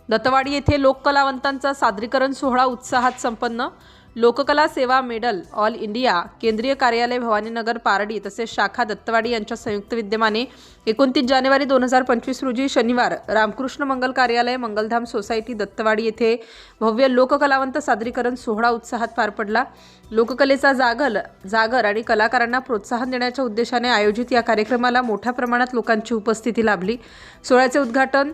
दत्तवाडी येथे लोककलावंतांचा सादरीकरण सोहळा उत्साहात संपन्न। लोककला सेवा मेडल ऑल इंडिया केंद्रीय कार्यालय भवानीनगर पारडी तसेच शाखा दत्तवाडी यांच्या संयुक्त विद्यमाने 29 जानेवारी 2025 रोजी शनिवार रामकृष्ण मंगल कार्यालय मंगलधाम सोसायटी दत्तवाडी येथे भव्य लोककलावंत सादरीकरण सोहळा उत्साहात पार पडला। लोककलेचा जागर आणि कलाकारांना प्रोत्साहन देण्याच्या उद्देशाने आयोजित या कार्यक्रमाला मोठ्या प्रमाणात लोकांची उपस्थिती लाभली। सोहळ्याचे उद्घाटन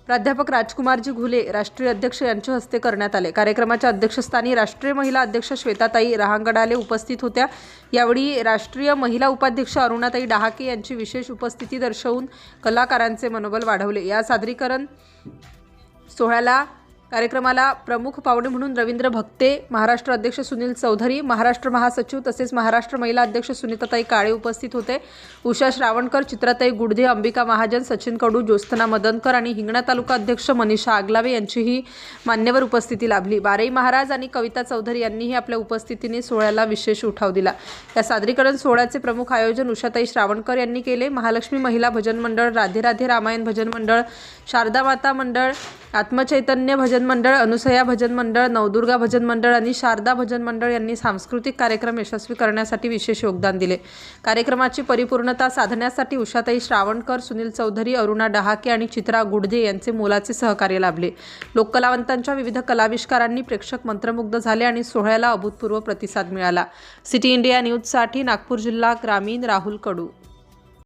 प्राध्यापक राजकुमारजी घुले राष्ट्रीय अध्यक्ष यांच्या हस्ते करण्यात आले। कार्यक्रमाच्या अध्यक्षस्थानी राष्ट्रीय महिला अध्यक्ष श्वेताताई रहांगडाले उपस्थित होत्या। यावेळी राष्ट्रीय महिला उपाध्यक्ष अरुणाताई डहाके यांची विशेष उपस्थिती दर्शवून कलाकारांचे मनोबल वाढवले। या सादरीकरण कार्यक्रमाला प्रमुख पाहुणे म्हणून रवींद्र भक्ते, महाराष्ट्र अध्यक्ष सुनील चौधरी, महाराष्ट्र महासचिव तसेच महाराष्ट्र महिला अध्यक्ष सुनीताताई काळे उपस्थित होते। उषा श्रावणकर, चित्राताई गुडधे, अंबिका महाजन, सचिन कडू, ज्योत्सना मदनकर आणि हिंगणा तालुका अध्यक्ष मनीषा आगलावे यांचीही मान्यवर उपस्थिती लाभली। बारई महाराज आणि कविता चौधरी यांनीही आपल्या उपस्थितीने सोहळ्याला विशेष उठाव दिला। या सादरीकरण सोहळ्याचे प्रमुख आयोजन उषाताई श्रावणकर यांनी केले। महालक्ष्मी महिला भजन मंडळ, राधे राधे रामायण भजन मंडळ, शारदा माता मंडळ, आत्मचैतन्य भजन मंडळ, अनुसया भजन मंडळ, नवदुर्गा भजन मंडळ आणि शारदा भजन मंडळ यांनी सांस्कृतिक कार्यक्रम यशस्वी करण्यासाठी विशेष योगदान दिले। कार्यक्रमाची परिपूर्णता साधण्यासाठी उषाताई श्रावणकर, सुनील चौधरी, अरुणा डहाके आणि चित्रा गुडधे यांचे मोलाचे सहकार्य लाभले। लोककलावंतांच्या विविध कलाविष्कारांनी प्रेक्षक मंत्रमुग्ध झाले आणि सोहळ्याला अभूतपूर्व प्रतिसाद मिळाला। सिटी इंडिया न्यूजसाठी नागपूर जिल्हा ग्रामीण राहुल कडू।